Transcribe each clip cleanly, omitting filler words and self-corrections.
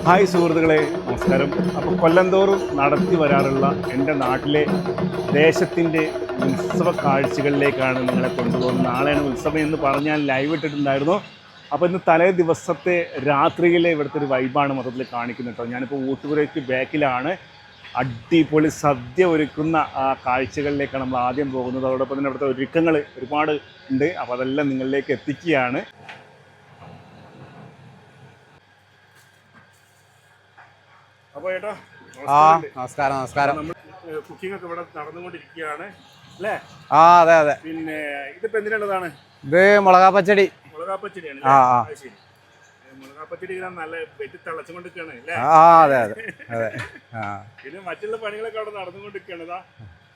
Hi സുഹൃത്തുക്കളെ, നമസ്കാരം. അപ്പോൾ കൊല്ലം തോറും നടത്തി വരാറുള്ള എൻ്റെ നാട്ടിലെ ദേശത്തിൻ്റെ ഉത്സവ കാഴ്ചകളിലേക്കാണ് നിങ്ങളെ കൊണ്ടുപോകുന്നത്. നാളെയാണ് ഉത്സവം എന്ന് പറഞ്ഞാൽ ലൈവ് ഇട്ടിട്ടുണ്ടായിരുന്നു. അപ്പോൾ ഇന്ന് തലേ ദിവസത്തെ രാത്രിയിലെ ഇവിടുത്തെ ഒരു വൈബാണ് മൊത്തത്തിൽ കാണിക്കുന്നത് കേട്ടോ. ഞാനിപ്പോൾ ഊട്ടുപുരയ്ക്ക് ബാക്കിലാണ്. അടിപൊളി സദ്യ ഒരുക്കുന്ന കാഴ്ചകളിലേക്കാണ് നമ്മൾ ആദ്യം പോകുന്നത്. അതോടൊപ്പം തന്നെ ഇവിടുത്തെ ഒരുക്കങ്ങൾ ഒരുപാട് ഉണ്ട്. അപ്പോൾ അതെല്ലാം നിങ്ങളിലേക്ക് എത്തിക്കുകയാണ്. അപ്പോൾ ഏട്ടാ നമസ്കാരം. നമസ്കാരം. നമ്മൾ കുക്കിംഗ് ഒക്കെ ഇവിടെ നടന്നുകൊണ്ടിരിക്കുകയാണ് അല്ലേ? അതെ അതെ. പിന്നെ ഇതിപ്പോ എന്തിനുള്ളതാണ്? ഇത് മുളകാപ്പച്ചടി. മുളകാപ്പച്ചടിയാണ്. ശരി, മുളകാപ്പച്ചടി നല്ല വെട്ടി തിളച്ചുകൊണ്ടിരിക്കുകയാണ് അല്ലേ? അതെ അതെ അതെ. പിന്നെ മറ്റുള്ള പണികളൊക്കെ അവിടെ നടന്നുകൊണ്ടിരിക്കുകയാണ്.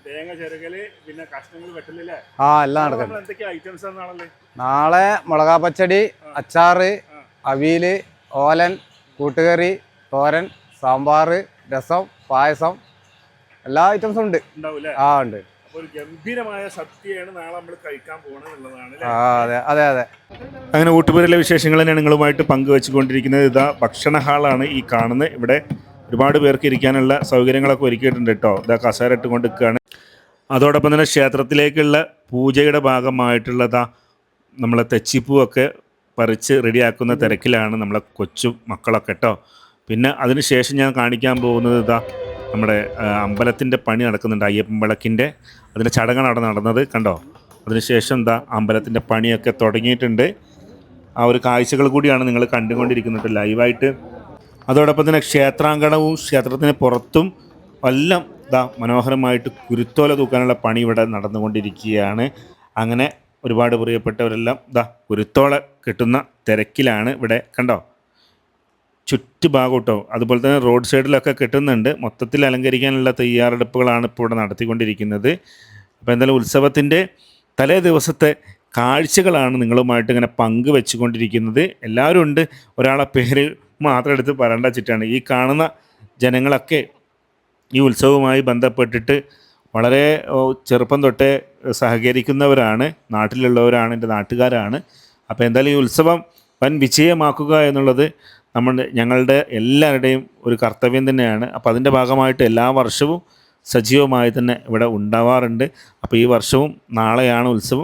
തേങ്ങ ചെറുകല്, പിന്നെ കഷ്ണങ്ങൾ വെട്ടലല്ലേ? എല്ലാം നടക്കും. എന്തൊക്കെയാ ഐറ്റംസ് ആണല്ലേ? നാളെ മുളകാപ്പച്ചടി, അച്ചാറ്, അവിയല്, ഓലൻ, കൂട്ടുകറി, തോരൻ, സാമ്പാർ, രസം, പായസം, എല്ലാ ഐറ്റംസും ഉണ്ട്. ഉണ്ടാവൂല്ലേ? ഉണ്ട്. അപ്പോൾ ഒരു ഗംഭീരമായ സദ്യയാണ് നാളെ നമ്മൾ കഴിക്കാൻ പോകുന്നത്. അതെ അതെ അതെ. അങ്ങനെ ഊട്ടുപുരയിലെ വിശേഷങ്ങൾ തന്നെയാണ് നിങ്ങളുമായിട്ട് പങ്കുവെച്ചുകൊണ്ടിരിക്കുന്നത്. ഇതാ ഭക്ഷണ ഹാളാണ് ഈ കാണുന്നത്. ഇവിടെ ഒരുപാട് പേർക്ക് ഇരിക്കാനുള്ള സൗകര്യങ്ങളൊക്കെ ഒരുക്കിയിട്ടുണ്ട് കേട്ടോ. ഇതാ കസേര ഇട്ടുകൊണ്ട് നിൽക്കുകയാണ്. അതോടൊപ്പം തന്നെ ക്ഷേത്രത്തിലേക്കുള്ള പൂജയുടെ ഭാഗമായിട്ടുള്ളതാ നമ്മളെ തെച്ചിപ്പൂവൊക്കെ പറിച്ച് റെഡിയാക്കുന്ന തിരക്കിലാണ് നമ്മളെ കൊച്ചു മക്കളൊക്കെ കേട്ടോ. പിന്നെ അതിനുശേഷം ഞാൻ കാണിക്കാൻ പോകുന്നത് ഇതാ നമ്മുടെ അമ്പലത്തിൻ്റെ പണി നടക്കുന്നുണ്ട്. അയ്യപ്പൻ വിളക്കിൻ്റെ അതിൻ്റെ ചടങ്ങാണ് അവിടെ നടന്നത് കണ്ടോ. അതിനുശേഷം ഇതാ അമ്പലത്തിൻ്റെ പണിയൊക്കെ തുടങ്ങിയിട്ടുണ്ട്. ആ ഒരു കാഴ്ചകൾ കൂടിയാണ് നിങ്ങൾ കണ്ടുകൊണ്ടിരിക്കുന്നത് ലൈവായിട്ട്. അതോടൊപ്പം തന്നെ ക്ഷേത്രാങ്കണവും ക്ഷേത്രത്തിന് പുറത്തും എല്ലാം ഇതാ മനോഹരമായിട്ട് കുരുത്തോല തൂക്കാനുള്ള പണി ഇവിടെ നടന്നുകൊണ്ടിരിക്കുകയാണ്. അങ്ങനെ ഒരുപാട് പ്രിയപ്പെട്ടവരെല്ലാം ഇതാ കുരുത്തോല കെട്ടുന്ന തിരക്കിലാണ് ഇവിടെ കണ്ടോ. ചുറ്റുഭാഗം കേട്ടോ. അതുപോലെ തന്നെ റോഡ് സൈഡിലൊക്കെ കെട്ടുന്നുണ്ട്. മൊത്തത്തിൽ അലങ്കരിക്കാനുള്ള തയ്യാറെടുപ്പുകളാണ് ഇപ്പോൾ ഇവിടെ നടത്തിക്കൊണ്ടിരിക്കുന്നത്. അപ്പോൾ എന്തായാലും ഉത്സവത്തിൻ്റെ തലേ ദിവസത്തെ കാഴ്ചകളാണ് നിങ്ങളുമായിട്ട് ഇങ്ങനെ പങ്കുവെച്ചുകൊണ്ടിരിക്കുന്നത്. എല്ലാവരും ഉണ്ട്. ഒരാളെ പേര് മാത്രം എടുത്ത് പറയേണ്ട വെച്ചിട്ടാണ്. ഈ കാണുന്ന ജനങ്ങളൊക്കെ ഈ ഉത്സവവുമായി ബന്ധപ്പെട്ടിട്ട് വളരെ ചെറുപ്പം തൊട്ടേ സഹകരിക്കുന്നവരാണ്, നാട്ടിലുള്ളവരാണ്, എൻ്റെ നാട്ടുകാരാണ്. അപ്പോൾ എന്തായാലും ഈ ഉത്സവം വൻ വിജയമാക്കുക എന്നുള്ളത് ഞങ്ങളുടെ എല്ലാവരുടെയും ഒരു കർത്തവ്യം തന്നെയാണ്. അപ്പോൾ അതിൻ്റെ ഭാഗമായിട്ട് എല്ലാ വർഷവും സജീവമായി തന്നെ ഇവിടെ ഉണ്ടാവാറുണ്ട്. അപ്പോൾ ഈ വർഷവും നാളെയാണ് ഉത്സവം.